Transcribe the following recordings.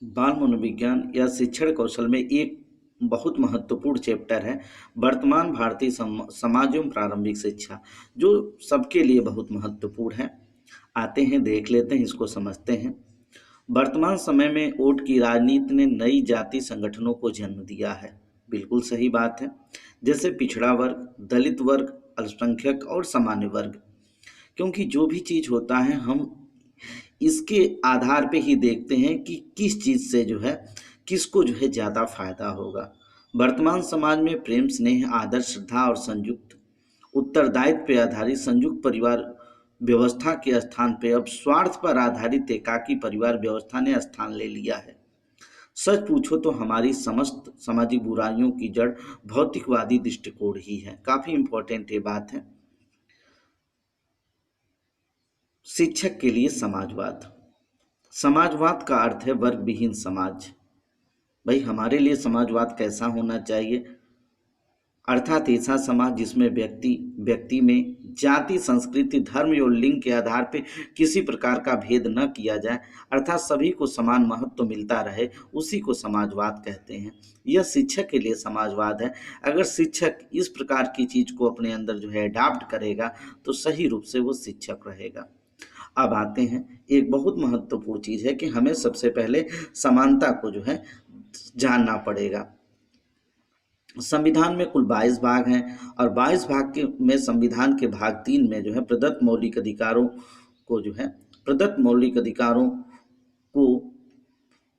बाल मनोविज्ञान या शिक्षण कौशल में एक बहुत महत्वपूर्ण चैप्टर है वर्तमान भारतीय समाज एवं प्रारंभिक शिक्षा, जो सबके लिए बहुत महत्वपूर्ण है। आते हैं, देख लेते हैं, इसको समझते हैं। वर्तमान समय में वोट की राजनीति ने नई जाति संगठनों को जन्म दिया है। बिल्कुल सही बात है। जैसे पिछड़ा वर्ग, दलित वर्ग, अल्पसंख्यक और सामान्य वर्ग। क्योंकि जो भी चीज़ होता है हम इसके आधार पे ही देखते हैं कि किस चीज़ से जो है किसको जो है ज़्यादा फायदा होगा। वर्तमान समाज में प्रेम, स्नेह, आदर, श्रद्धा और संयुक्त उत्तरदायित्व पे आधारित संयुक्त परिवार व्यवस्था के स्थान पे अब स्वार्थ पर आधारित एकाकी परिवार व्यवस्था ने स्थान ले लिया है। सच पूछो तो हमारी समस्त सामाजिक बुराइयों की जड़ भौतिकवादी दृष्टिकोण ही है। काफी इंपॉर्टेंट ये बात है। शिक्षक के लिए समाजवाद। समाजवाद का अर्थ है वर्ग विहीन समाज। भाई, हमारे लिए समाजवाद कैसा होना चाहिए? अर्थात ऐसा समाज जिसमें व्यक्ति व्यक्ति में जाति, संस्कृति, धर्म और लिंग के आधार पर किसी प्रकार का भेद न किया जाए, अर्थात सभी को समान महत्व मिलता रहे, उसी को समाजवाद कहते हैं। यह शिक्षक के लिए समाजवाद है। अगर शिक्षक इस प्रकार की चीज को अपने अंदर जो है अडॉप्ट करेगा तो सही रूप से वो शिक्षक रहेगा। अब आते हैं, एक बहुत महत्वपूर्ण चीज है कि हमें सबसे पहले समानता को जो है जानना पड़ेगा। संविधान में कुल 22 भाग हैं और 22 भाग के में संविधान के भाग 3 में जो है प्रदत्त मौलिक अधिकारों को जो है प्रदत्त मौलिक अधिकारों को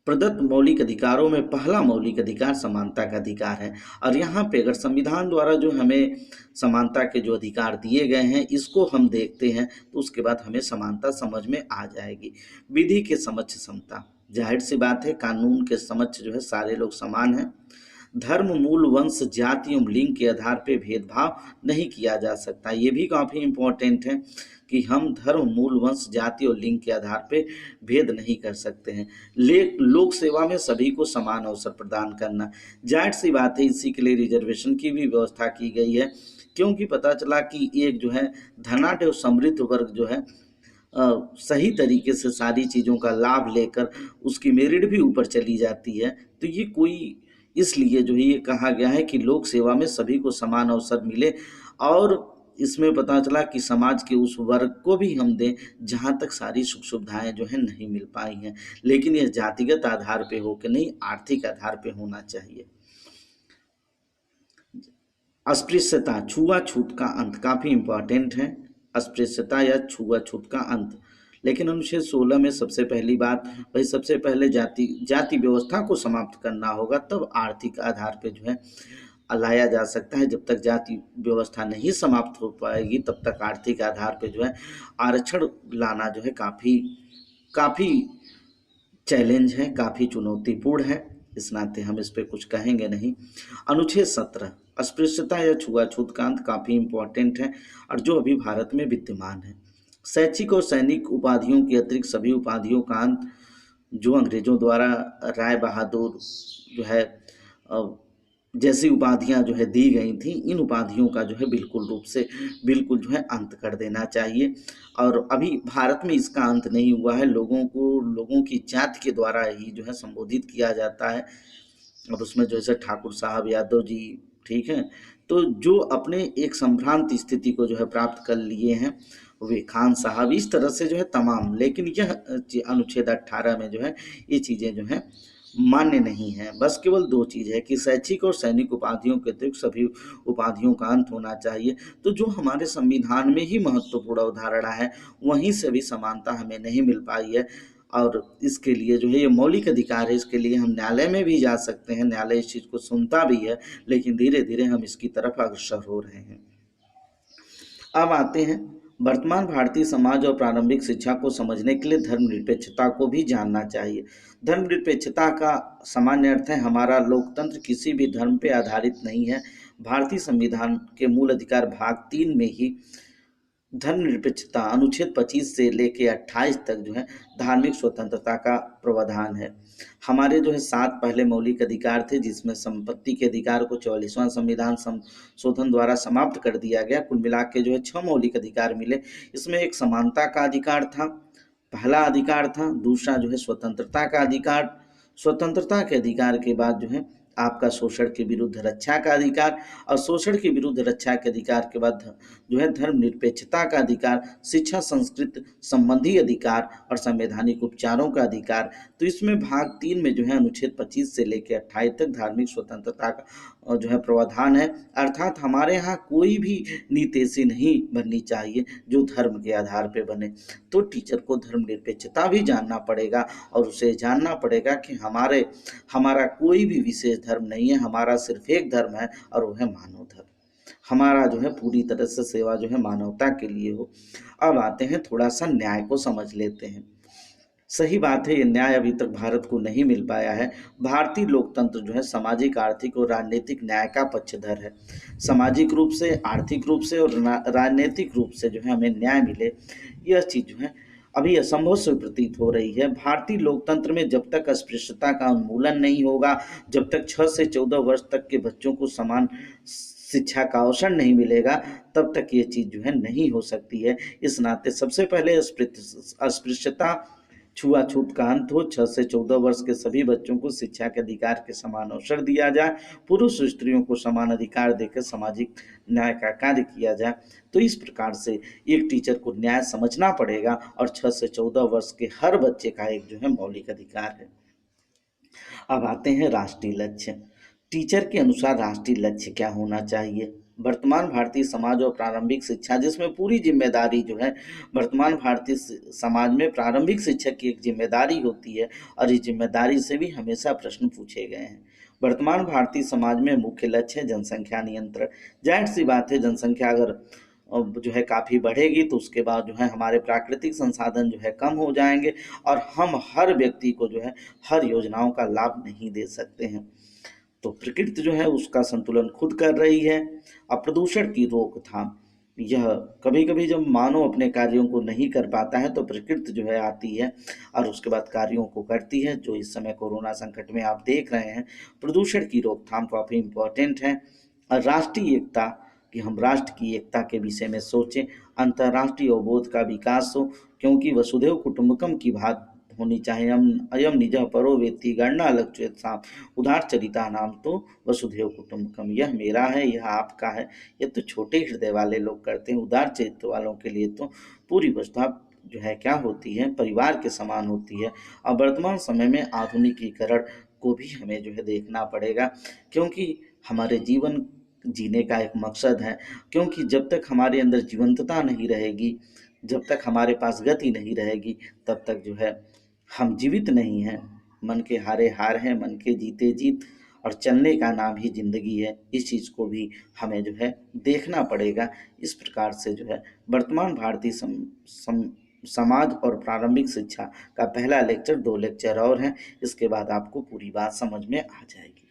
प्रदत्त मौलिक अधिकारों में पहला मौलिक अधिकार समानता का अधिकार है। और यहाँ पे अगर संविधान द्वारा जो हमें समानता के जो अधिकार दिए गए हैं इसको हम देखते हैं तो उसके बाद हमें समानता समझ में आ जाएगी। विधि के समक्ष समता, जाहिर सी बात है, कानून के समक्ष जो है सारे लोग समान हैं। धर्म, मूल, वंश, जाति एवं लिंग के आधार पर भेदभाव नहीं किया जा सकता। ये भी काफ़ी इम्पोर्टेंट है कि हम धर्म, मूल, वंश, जाति और लिंग के आधार पर भेद नहीं कर सकते हैं। लोक सेवा में सभी को समान अवसर प्रदान करना, जाहिर सी बात है, इसी के लिए रिजर्वेशन की भी व्यवस्था की गई है। क्योंकि पता चला कि एक जो है धनाढ्य और समृद्ध वर्ग जो है सही तरीके से सारी चीज़ों का लाभ लेकर उसकी मेरिट भी ऊपर चली जाती है। तो ये कोई इसलिए जो है ये कहा गया है कि लोक सेवा में सभी को समान अवसर मिले। और इसमें पता चला कि समाज के उस वर्ग को भी हम दें जहाँ तक सारी सुख सुविधाएं जो है नहीं मिल पाई हैं, लेकिन यह जातिगत आधार पे हो के नहीं, आर्थिक आधार पे होना चाहिए। अस्पृश्यता, छुआछूत का अंत, काफी इंपॉर्टेंट है। अस्पृश्यता या छुआछूत का अंत। लेकिन अनुच्छेद 16 में सबसे पहली बात, भाई सबसे पहले जाति व्यवस्था को समाप्त करना होगा, तब आर्थिक आधार पे जो है लाया जा सकता है। जब तक जाति व्यवस्था नहीं समाप्त हो पाएगी तब तक आर्थिक आधार पे जो है आरक्षण लाना जो है काफ़ी काफ़ी चैलेंज है, काफ़ी चुनौतीपूर्ण है। इस नाते हम इस पर कुछ कहेंगे नहीं। अनुच्छेद 17, अस्पृश्यता या छुआछूत का अंत, काफ़ी इम्पोर्टेंट है और जो अभी भारत में विद्यमान है। शैक्षिक और सैनिक उपाधियों के अतिरिक्त सभी उपाधियों का अंत, जो अंग्रेजों द्वारा राय बहादुर जो है जैसी उपाधियां जो है दी गई थी, इन उपाधियों का जो है बिल्कुल जो है अंत कर देना चाहिए। और अभी भारत में इसका अंत नहीं हुआ है। लोगों की जाति के द्वारा ही जो है संबोधित किया जाता है। और उसमें जैसे ठाकुर साहब, यादव जी, ठीक है, तो जो अपने एक संभ्रांत स्थिति को जो है प्राप्त कर लिए हैं वे खान साहब, इस तरह से जो है तमाम। लेकिन यह अनुच्छेद 18 में जो है ये चीज़ें जो है मान्य नहीं है। बस केवल 2 चीज़ है कि शैक्षिक और सैनिक उपाधियों के अतिरिक्त सभी उपाधियों का अंत होना चाहिए। तो जो हमारे संविधान में ही महत्वपूर्ण अवधारणा है वहीं से भी समानता हमें नहीं मिल पाई है। और इसके लिए जो है ये मौलिक अधिकार है, इसके लिए हम न्यायालय में भी जा सकते हैं, न्यायालय इस चीज़ को सुनता भी है, लेकिन धीरे धीरे हम इसकी तरफ अग्रसर हो रहे हैं। अब आते हैं, वर्तमान भारतीय समाज और प्रारंभिक शिक्षा को समझने के लिए धर्मनिरपेक्षता को भी जानना चाहिए। धर्मनिरपेक्षता का सामान्य अर्थ है हमारा लोकतंत्र किसी भी धर्म पर आधारित नहीं है। भारतीय संविधान के मूल अधिकार भाग 3 में ही धर्मनिरपेक्षता अनुच्छेद 25 से लेके 28 तक जो है धार्मिक स्वतंत्रता का प्रावधान है। हमारे जो है 7 पहले मौलिक अधिकार थे, जिसमें संपत्ति के अधिकार को 44वां संविधान संशोधन द्वारा समाप्त कर दिया गया। कुल मिला के जो है 6 मौलिक अधिकार मिले। इसमें एक समानता का अधिकार था, पहला अधिकार था। दूसरा जो है स्वतंत्रता का अधिकार स्वतंत्रता के अधिकार के बाद जो है आपका शोषण के विरुद्ध रक्षा का अधिकार, और शोषण के विरुद्ध रक्षा के अधिकार के बाद जो है धर्मनिरपेक्षता का अधिकार, शिक्षा संस्कृत संबंधी अधिकार और संवैधानिक उपचारों का अधिकार। तो इसमें भाग 3 में जो है अनुच्छेद 25 से लेकर 28 तक धार्मिक स्वतंत्रता का जो है प्रावधान है। अर्थात हमारे यहाँ कोई भी नीति ऐसी नहीं बननी चाहिए जो धर्म के आधार पर बने। तो टीचर को धर्मनिरपेक्षता भी जानना पड़ेगा और उसे जानना पड़ेगा कि हमारा कोई भी विशेष धर्म नहीं है, हमारा सिर्फ एक धर्म है और वो है मानव धर्म। हमारा जो है पूरी तरह से सेवा जो है मानवता के लिए हो। अब आते हैं थोड़ा सा न्याय को समझ लेते हैं। सही बात है, ये न्याय अभी तक भारत को नहीं मिल पाया है। भारतीय लोकतंत्र जो है सामाजिक, आर्थिक और राजनीतिक न्याय का पक्षधर है। सामाजिक रूप से, आर्थिक रूप से और राजनीतिक रूप से जो है हमें न्याय मिले, यह चीज़ जो है अभी असंभव से प्रतीत हो रही है। भारतीय लोकतंत्र में जब तक अस्पृश्यता का उन्मूलन नहीं होगा, जब तक 6 से 14 वर्ष तक के बच्चों को समान शिक्षा का अवसर नहीं मिलेगा, तब तक ये चीज़ जो है नहीं हो सकती है। इस नाते सबसे पहले अस्पृश्यता, छुआछूत का अंत हो, 6 से 14 वर्ष के सभी बच्चों को शिक्षा के अधिकार के समान अवसर दिया जाए, पुरुष और स्त्रियों को समान अधिकार देकर सामाजिक न्याय का कार्य किया जाए। तो इस प्रकार से एक टीचर को न्याय समझना पड़ेगा और 6 से 14 वर्ष के हर बच्चे का एक जो है मौलिक अधिकार है। अब आते हैं राष्ट्रीय लक्ष्य। टीचर के अनुसार राष्ट्रीय लक्ष्य क्या होना चाहिए? वर्तमान भारतीय समाज और प्रारंभिक शिक्षा, जिसमें पूरी जिम्मेदारी जो है वर्तमान भारतीय समाज में प्रारंभिक शिक्षक की एक जिम्मेदारी होती है और इस जिम्मेदारी से भी हमेशा प्रश्न पूछे गए हैं। वर्तमान भारतीय समाज में मुख्य लक्ष्य है जनसंख्या नियंत्रण। जाहिर सी बात है, जनसंख्या अगर जो है काफ़ी बढ़ेगी तो उसके बाद जो है हमारे प्राकृतिक संसाधन जो है कम हो जाएंगे और हम हर व्यक्ति को जो है हर योजनाओं का लाभ नहीं दे सकते हैं। तो प्रकृति जो है उसका संतुलन खुद कर रही है। अब प्रदूषण की रोकथाम, यह कभी कभी जब मानव अपने कार्यों को नहीं कर पाता है तो प्रकृति जो है आती है और उसके बाद कार्यों को करती है, जो इस समय कोरोना संकट में आप देख रहे हैं। प्रदूषण की रोकथाम काफ़ी इम्पोर्टेंट है। और राष्ट्रीय एकता, कि हम राष्ट्र की एकता के विषय में सोचें। अंतर्राष्ट्रीय अवबोध का विकास हो, क्योंकि वसुधैव कुटुंबकम की बात होनी चाहिए। अयम निजः परो वेत्ति गणना लक्ष्येत्साम उदार चरिता नाम तो वसुधैव कुटुंबकम। यह मेरा है, यह आपका है। ये तो छोटे हृदय वाले लोग करते हैं, उदार चरित्र वालों के लिए तो पूरी वस्तुता जो है क्या होती है, परिवार के समान होती है। अब वर्तमान समय में आधुनिकीकरण को भी हमें जो है देखना पड़ेगा, क्योंकि हमारे जीवन जीने का एक मकसद है। क्योंकि जब तक हमारे अंदर जीवंतता नहीं रहेगी, जब तक हमारे पास गति नहीं रहेगी, तब तक जो है हम जीवित नहीं हैं। मन के हारे हार हैं, मन के जीते जीत, और चलने का नाम ही जिंदगी है। इस चीज़ को भी हमें जो है देखना पड़ेगा। इस प्रकार से जो है वर्तमान भारतीय समाज और प्रारंभिक शिक्षा का पहला लेक्चर, 2 लेक्चर और हैं, इसके बाद आपको पूरी बात समझ में आ जाएगी।